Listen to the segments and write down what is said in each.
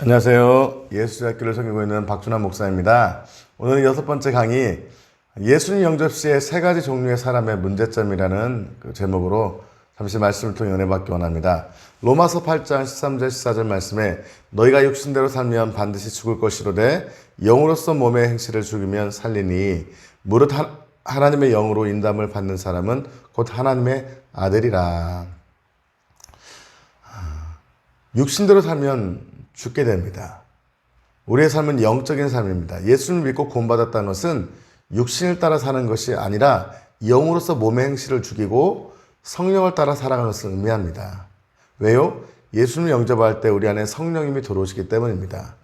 안녕하세요. 예수학교를 섬기고 있는 박준환 목사입니다. 오늘 6번째 강의, 예수님 영접 시의 3가지 종류의 사람의 문제점이라는 제목으로 잠시 말씀을 통해 은혜 받기 원합니다. 로마서 8장 13절 14절 말씀에 너희가 육신대로 살면 반드시 죽을 것이로되 영으로서 몸의 행실을 죽이면 살리니 무릇 하나님의 영으로 인담을 받는 사람은 곧 하나님의 아들이라. 육신대로 살면 죽게 됩니다. 우리의 삶은 영적인 삶입니다. 예수를 믿고 구원받았다는 것은 육신을 따라 사는 것이 아니라 영으로서 몸의 행실을 죽이고 성령을 따라 살아가는 것을 의미합니다. 왜요? 예수님을 영접할 때 우리 안에 성령님이 들어오시기 때문입니다.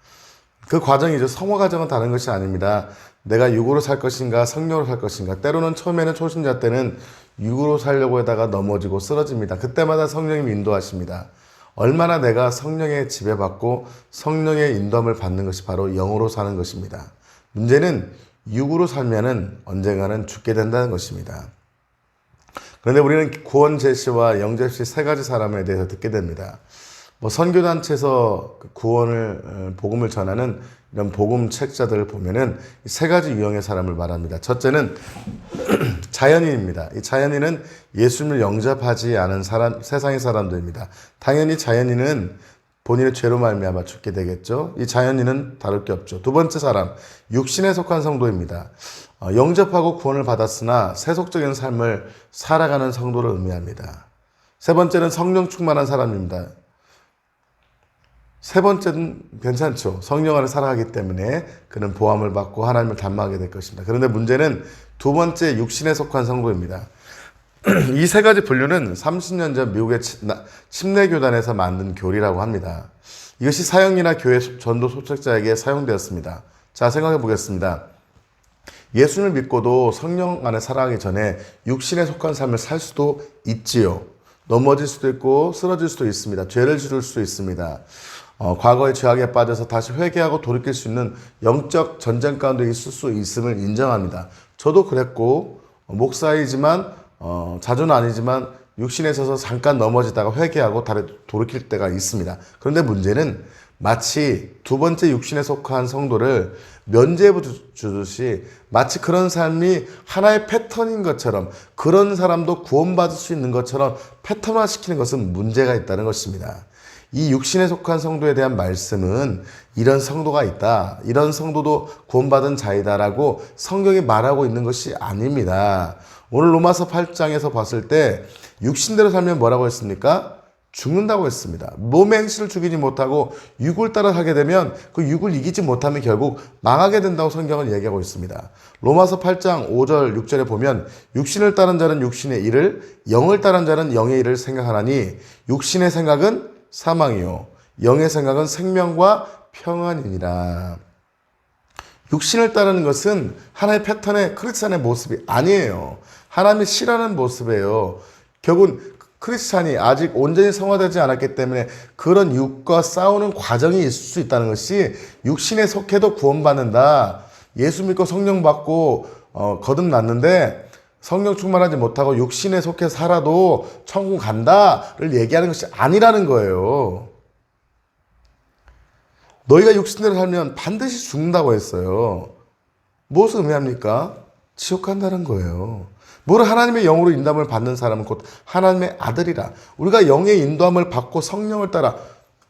그 과정이죠. 성화 과정은 다른 것이 아닙니다. 내가 육으로 살 것인가 성령으로 살 것인가. 때로는 처음에는 초신자 때는 육으로 살려고 하다가 넘어지고 쓰러집니다. 그때마다 성령님이 인도하십니다. 얼마나 내가 성령의 지배받고 성령의 인도함을 받는 것이 바로 영으로 사는 것입니다. 문제는 육으로 살면은 언젠가는 죽게 된다는 것입니다. 그런데 우리는 구원 제시와 영접 시 3가지 사람에 대해서 듣게 됩니다. 선교단체에서 구원을, 복음을 전하는 이런 복음 책자들을 보면은 3가지 유형의 사람을 말합니다. 첫째는 자연인입니다. 이 자연인은 예수님을 영접하지 않은 사람, 세상의 사람들입니다. 당연히 자연인은 본인의 죄로 말미암아 죽게 되겠죠. 이 자연인은 다를 게 없죠. 두 번째 사람, 육신에 속한 성도입니다. 영접하고 구원을 받았으나 세속적인 삶을 살아가는 성도를 의미합니다. 세 번째는 성령 충만한 사람입니다. 세 번째는 괜찮죠. 성령 안에 살아가기 때문에 그는 보함을 받고 하나님을 닮아가게 될 것입니다. 그런데 문제는 두 번째 육신에 속한 성도입니다. 이 3가지 분류는 30년 전 미국의 침례교단에서 만든 교리라고 합니다. 이것이 사형이나 교회 전도 소책자에게 사용되었습니다. 자, 생각해 보겠습니다. 예수님을 믿고도 성령 안에 살아가기 전에 육신에 속한 삶을 살 수도 있지요. 넘어질 수도 있고 쓰러질 수도 있습니다. 죄를 지을 수도 있습니다. 과거의 죄악에 빠져서 다시 회개하고 돌이킬 수 있는 영적 전쟁 가운데 있을 수 있음을 인정합니다. 저도 그랬고 목사이지만 자주는 아니지만 육신에 있어서 잠깐 넘어지다가 회개하고 다시 돌이킬 때가 있습니다. 그런데 문제는 마치 두 번째 육신에 속한 성도를 면죄부 주듯이 마치 그런 삶이 하나의 패턴인 것처럼 그런 사람도 구원받을 수 있는 것처럼 패턴화시키는 것은 문제가 있다는 것입니다. 이 육신에 속한 성도에 대한 말씀은 이런 성도가 있다. 이런 성도도 구원받은 자이다라고 성경이 말하고 있는 것이 아닙니다. 오늘 로마서 8장에서 봤을 때 육신대로 살면 뭐라고 했습니까? 죽는다고 했습니다. 몸의 행실을 죽이지 못하고 육을 따라 살게 되면 그 육을 이기지 못하면 결국 망하게 된다고 성경은 얘기하고 있습니다. 로마서 8장 5절 6절에 보면 육신을 따른 자는 육신의 일을 영을 따른 자는 영의 일을 생각하나니 육신의 생각은 사망이요 영의 생각은 생명과 평안이니라. 육신을 따르는 것은 하나의 패턴의 크리스찬의 모습이 아니에요. 하나님이 싫어하는 모습이에요. 결국은 크리스찬이 아직 온전히 성화되지 않았기 때문에 그런 육과 싸우는 과정이 있을 수 있다는 것이 육신에 속해도 구원받는다. 예수 믿고 성령 받고 거듭났는데 성령 충만하지 못하고 육신에 속해 살아도 천국 간다를 얘기하는 것이 아니라는 거예요. 너희가 육신대로 살면 반드시 죽는다고 했어요. 무엇을 의미합니까? 지옥 간다는 거예요. 무릇 하나님의 영으로 인도함을 받는 사람은 곧 하나님의 아들이라. 우리가 영의 인도함을 받고 성령을 따라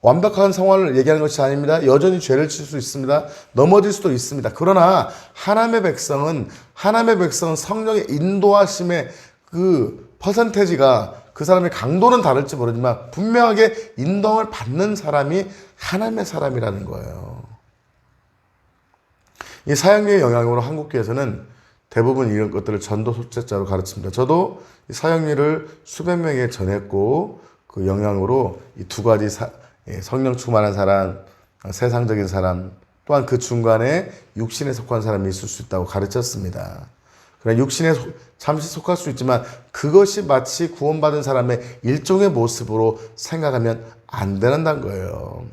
완벽한 성화를 얘기하는 것이 아닙니다. 여전히 죄를 질 수 있습니다. 넘어질 수도 있습니다. 그러나 하나님의 백성은 성령의 인도하심의 그 퍼센테지가 그 사람의 강도는 다를지 모르지만 분명하게 인도함을 받는 사람이 하나님의 사람이라는 거예요. 이 사형리의 영향으로 한국교회에서는 대부분 이런 것들을 전도 소책자로 가르칩니다. 저도 사형리를 수백 명에게 전했고 그 영향으로 이 2가지 성령 충만한 사람, 세상적인 사람, 또한 그 중간에 육신에 속한 사람이 있을 수 있다고 가르쳤습니다. 그러나 육신에 잠시 속할 수 있지만 그것이 마치 구원받은 사람의 일종의 모습으로 생각하면 안 된다는 거예요.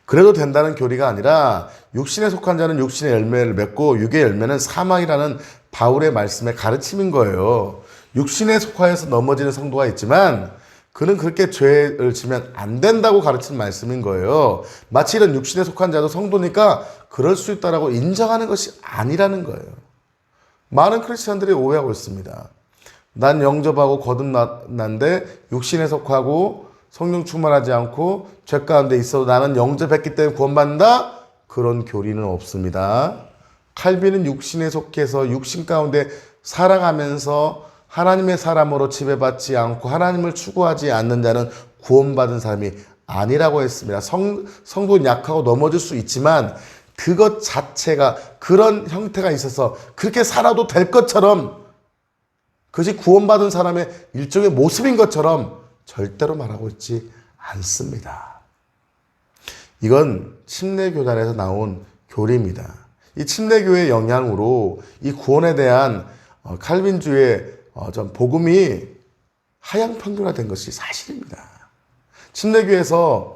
그래도 된다는 교리가 아니라 육신에 속한 자는 육신의 열매를 맺고 육의 열매는 사망이라는 바울의 말씀의 가르침인 거예요. 육신에 속하여서 넘어지는 성도가 있지만 그는 그렇게 죄를 지면 안 된다고 가르치는 말씀인 거예요. 마치 이런 육신에 속한 자도 성도니까 그럴 수 있다라고 인정하는 것이 아니라는 거예요. 많은 크리스천들이 오해하고 있습니다. 난 영접하고 거듭났는데 육신에 속하고 성령 충만하지 않고 죄 가운데 있어도 나는 영접했기 때문에 구원받는다? 그런 교리는 없습니다. 칼빈은 육신에 속해서 육신 가운데 살아가면서 하나님의 사람으로 지배받지 않고 하나님을 추구하지 않는 자는 구원받은 사람이 아니라고 했습니다. 성도는 약하고 넘어질 수 있지만 그것 자체가 그런 형태가 있어서 그렇게 살아도 될 것처럼 그것이 구원받은 사람의 일종의 모습인 것처럼 절대로 말하고 있지 않습니다. 이건 침례교단에서 나온 교리입니다. 이 침례교의 영향으로 이 구원에 대한 칼빈주의 복음이 하향 평준화된 것이 사실입니다. 침례교에서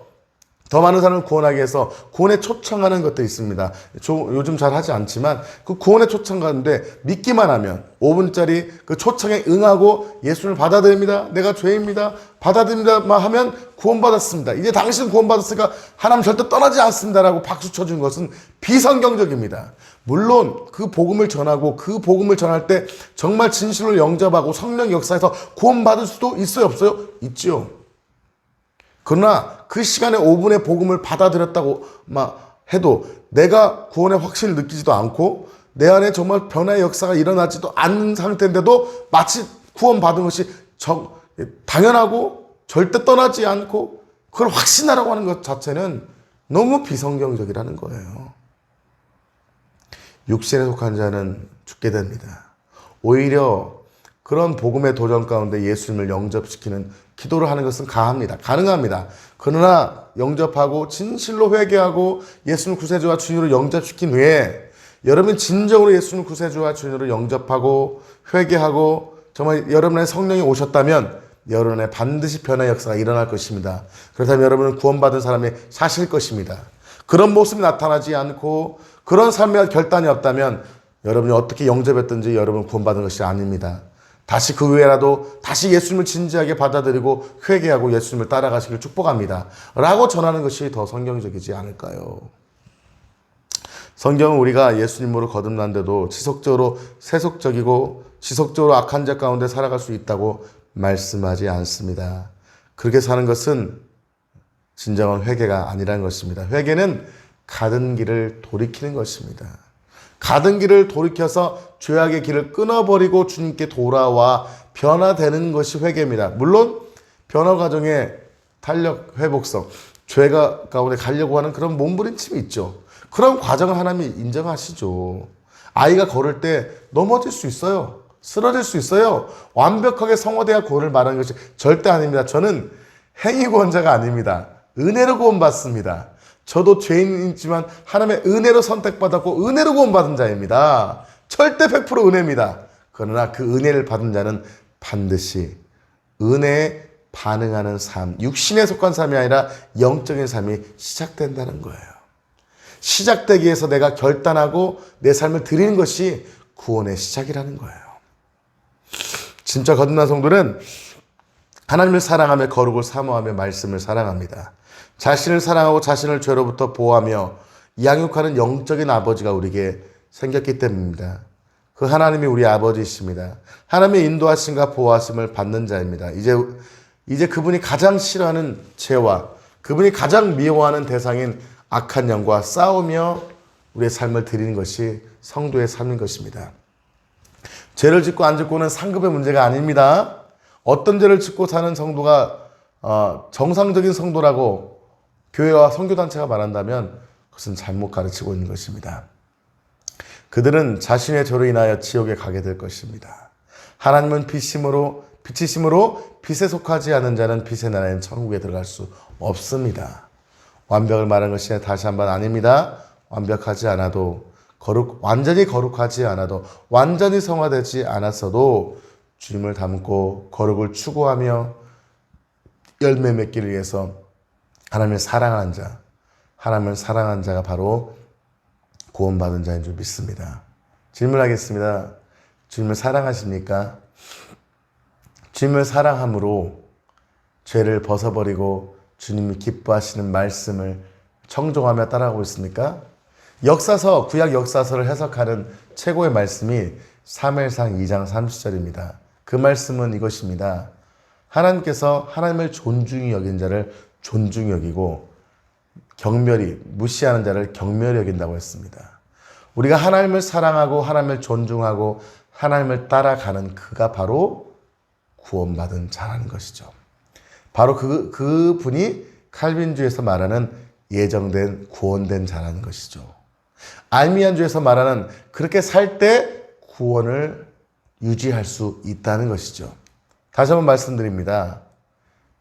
더 많은 사람을 구원하기 위해서 구원에 초청하는 것도 있습니다. 요즘 잘 하지 않지만 그 구원에 초청하는데 믿기만 하면 5분짜리 그 초청에 응하고 예수를 받아들입니다. 내가 죄입니다. 받아들입니다만 하면 구원받았습니다. 이제 당신 구원받았으니까 하나님 절대 떠나지 않습니다라고 박수 쳐준 것은 비성경적입니다. 물론 그 복음을 전하고 그 복음을 전할 때 정말 진실로 영접하고 성령 역사에서 구원받을 수도 있어요, 없어요? 있죠. 그러나 그 시간에 5분의 복음을 받아들였다고 해도 내가 구원의 확신을 느끼지도 않고 내 안에 정말 변화의 역사가 일어나지도 않는 상태인데도 마치 구원받은 것이 당연하고 절대 떠나지 않고 그걸 확신하라고 하는 것 자체는 너무 비성경적이라는 거예요. 육신에 속한 자는 죽게 됩니다. 오히려 그런 복음의 도전 가운데 예수님을 영접시키는 기도를 하는 것은 가능합니다. 그러나 영접하고 진실로 회개하고 예수님 구세주와 주님으로 영접시킨 후에 여러분이 진정으로 예수님 구세주와 주님으로 영접하고 회개하고 정말 여러분의 성령이 오셨다면 여러분의 반드시 변화의 역사가 일어날 것입니다. 그렇다면 여러분은 구원받은 사람이 사실 것입니다. 그런 모습이 나타나지 않고 그런 삶의 결단이 없다면 여러분이 어떻게 영접했든지 여러분은 구원받은 것이 아닙니다. 다시 그 후에라도 다시 예수님을 진지하게 받아들이고 회개하고 예수님을 따라가시길 축복합니다. 라고 전하는 것이 더 성경적이지 않을까요? 성경은 우리가 예수님으로 거듭난데도 지속적으로 세속적이고 지속적으로 악한 자 가운데 살아갈 수 있다고 말씀하지 않습니다. 그렇게 사는 것은 진정한 회개가 아니라는 것입니다. 회개는 가던 길을 돌이키는 것입니다. 가던 길을 돌이켜서 죄악의 길을 끊어버리고 주님께 돌아와 변화되는 것이 회개입니다. 물론 변화 과정에 탄력, 회복성, 죄가 가운데 가려고 하는 그런 몸부림침이 있죠. 그런 과정을 하나님이 인정하시죠. 아이가 걸을 때 넘어질 수 있어요. 쓰러질 수 있어요. 완벽하게 성화돼야 구원을 말하는 것이 절대 아닙니다. 저는 행위 구원자가 아닙니다. 은혜로 구원받습니다. 저도 죄인이지만 하나님의 은혜로 선택받았고 은혜로 구원받은 자입니다. 절대 100% 은혜입니다. 그러나 그 은혜를 받은 자는 반드시 은혜에 반응하는 삶, 육신에 속한 삶이 아니라 영적인 삶이 시작된다는 거예요. 시작되기 위해서 내가 결단하고 내 삶을 드리는 것이 구원의 시작이라는 거예요. 진짜 거듭난 성도는 하나님을 사랑하며 거룩을 사모하며 말씀을 사랑합니다. 자신을 사랑하고 자신을 죄로부터 보호하며 양육하는 영적인 아버지가 우리에게 생겼기 때문입니다. 그 하나님이 우리 아버지이십니다. 하나님의 인도하심과 보호하심을 받는 자입니다. 이제 그분이 가장 싫어하는 죄와 그분이 가장 미워하는 대상인 악한 영과 싸우며 우리의 삶을 드리는 것이 성도의 삶인 것입니다. 죄를 짓고 안 짓고는 상급의 문제가 아닙니다. 어떤 죄를 짓고 사는 성도가 정상적인 성도라고 교회와 선교단체가 말한다면 그것은 잘못 가르치고 있는 것입니다. 그들은 자신의 죄로 인하여 지옥에 가게 될 것입니다. 하나님은 빛이심으로 빛에 속하지 않은 자는 빛의 나라인 천국에 들어갈 수 없습니다. 완벽을 말하는 것이 다시 한번 아닙니다. 완벽하지 않아도 완전히 거룩하지 않아도 완전히 성화되지 않았어도 주님을 닮고 거룩을 추구하며 열매 맺기를 위해서 하나님을 사랑하는 자, 하나님을 사랑하는 자가 바로 구원받은 자인 줄 믿습니다. 질문하겠습니다. 주님을 사랑하십니까? 주님을 사랑함으로 죄를 벗어버리고 주님이 기뻐하시는 말씀을 청종하며 따라가고 있습니까? 구약 역사서를 해석하는 최고의 말씀이 사무엘상 2장 30절입니다. 그 말씀은 이것입니다. 하나님께서 하나님을 존중히 여긴 자를 존중히 여기고 경멸히 무시하는 자를 경멸히 여긴다고 했습니다. 우리가 하나님을 사랑하고 하나님을 존중하고 하나님을 따라가는 그가 바로 구원받은 자라는 것이죠. 바로 그분이 칼빈주에서 말하는 예정된 구원된 자라는 것이죠. 알미안주에서 말하는 그렇게 살 때 구원을 유지할 수 있다는 것이죠. 다시 한번 말씀드립니다.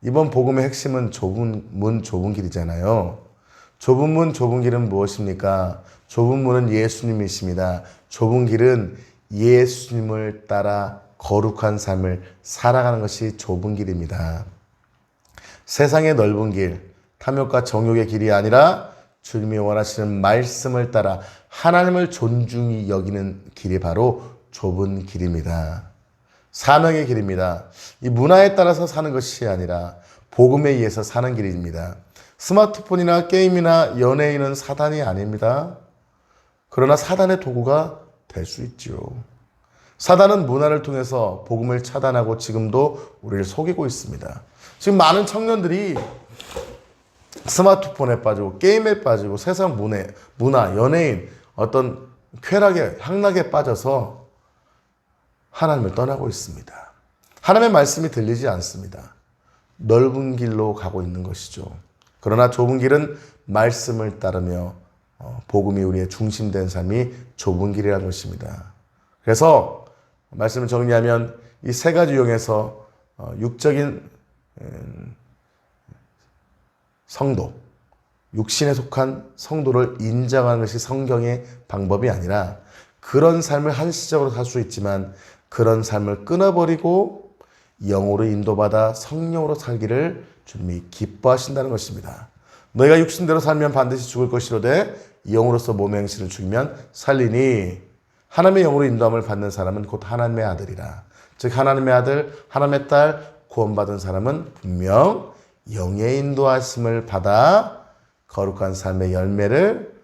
이번 복음의 핵심은 좁은 문 좁은 길이잖아요. 좁은 문 좁은 길은 무엇입니까? 좁은 문은 예수님이십니다. 좁은 길은 예수님을 따라 거룩한 삶을 살아가는 것이 좁은 길입니다. 세상의 넓은 길, 탐욕과 정욕의 길이 아니라 주님이 원하시는 말씀을 따라 하나님을 존중히 여기는 길이 바로 좁은 길입니다. 사명의 길입니다. 이 문화에 따라서 사는 것이 아니라 복음에 의해서 사는 길입니다. 스마트폰이나 게임이나 연예인은 사단이 아닙니다. 그러나 사단의 도구가 될 수 있지요. 사단은 문화를 통해서 복음을 차단하고 지금도 우리를 속이고 있습니다. 지금 많은 청년들이 스마트폰에 빠지고 게임에 빠지고 세상 문화, 연예인, 어떤 쾌락에, 향락에 빠져서 하나님을 떠나고 있습니다. 하나님의 말씀이 들리지 않습니다. 넓은 길로 가고 있는 것이죠. 그러나 좁은 길은 말씀을 따르며 복음이 우리의 중심된 삶이 좁은 길이라는 것입니다. 그래서 말씀을 정리하면 이 세 가지 유형에서 육적인 성도, 육신에 속한 성도를 인정하는 것이 성경의 방법이 아니라 그런 삶을 한시적으로 살 수 있지만 그런 삶을 끊어버리고 영으로 인도받아 성령으로 살기를 주님이 기뻐하신다는 것입니다. 너희가 육신대로 살면 반드시 죽을 것이로되 영으로서 몸의 행실을 죽이면 살리니 하나님의 영으로 인도함을 받는 사람은 곧 하나님의 아들이라. 즉 하나님의 아들, 하나님의 딸 구원받은 사람은 분명 영의 인도하심을 받아 거룩한 삶의 열매를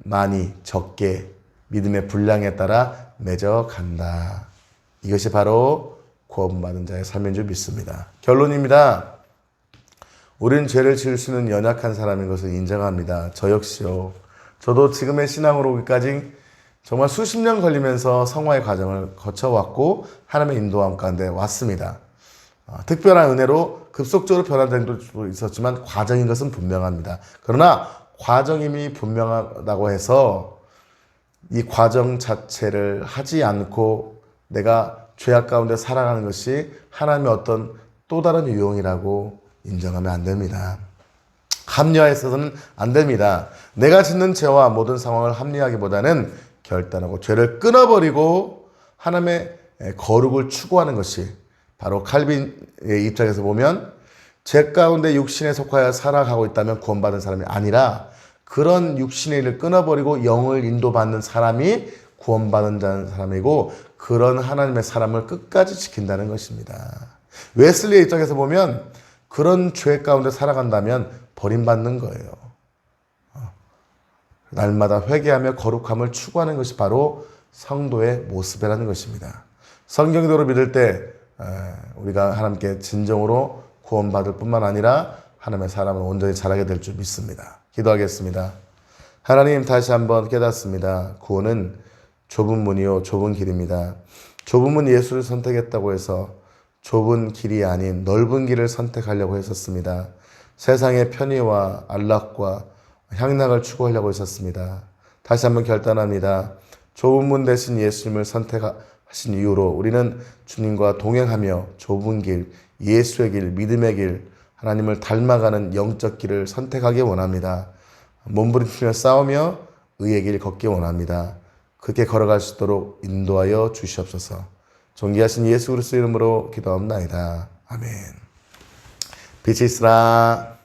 많이 적게 믿음의 분량에 따라 맺어간다. 이것이 바로 구원받은 자의 삶인 줄 믿습니다. 결론입니다. 우리는 죄를 지을 수 있는 연약한 사람인 것을 인정합니다. 저 역시요. 저도 지금의 신앙으로 오기까지 정말 수십 년 걸리면서 성화의 과정을 거쳐왔고 하나님의 인도함 가운데 왔습니다. 특별한 은혜로 급속적으로 변화된 것도 있었지만 과정인 것은 분명합니다. 그러나 과정임이 분명하다고 해서 이 과정 자체를 하지 않고 내가 죄악 가운데 살아가는 것이 하나님의 어떤 또 다른 유형이라고 인정하면 안 됩니다. 합리화해서는 안 됩니다. 내가 짓는 죄와 모든 상황을 합리화하기보다는 결단하고 죄를 끊어버리고 하나님의 거룩을 추구하는 것이 바로 칼빈의 입장에서 보면 죄 가운데 육신에 속하여 살아가고 있다면 구원받은 사람이 아니라 그런 육신의 일을 끊어버리고 영을 인도받는 사람이 구원받은 사람이고 그런 하나님의 사람을 끝까지 지킨다는 것입니다. 웨슬리의 입장에서 보면 그런 죄 가운데 살아간다면 버림받는 거예요. 날마다 회개하며 거룩함을 추구하는 것이 바로 성도의 모습이라는 것입니다. 성경대로 믿을 때 우리가 하나님께 진정으로 구원받을 뿐만 아니라 하나님의 사람을 온전히 자라게 될 줄 믿습니다. 기도하겠습니다. 하나님 다시 한번 깨닫습니다. 구원은 좁은 문이요 좁은 길입니다. 좁은 문 예수를 선택했다고 해서 좁은 길이 아닌 넓은 길을 선택하려고 했었습니다. 세상의 편의와 안락과 향락을 추구하려고 했었습니다. 다시 한번 결단합니다. 좁은 문 대신 예수님을 선택하신 이유로 우리는 주님과 동행하며 좁은 길, 예수의 길, 믿음의 길, 하나님을 닮아가는 영적 길을 선택하기 원합니다. 몸부림치며 싸우며 의의 길 걷기 원합니다. 그렇게 걸어갈 수 있도록 인도하여 주시옵소서. 존귀하신 예수 그리스도 이름으로 기도합나이다. 아멘. 빛이 있으라.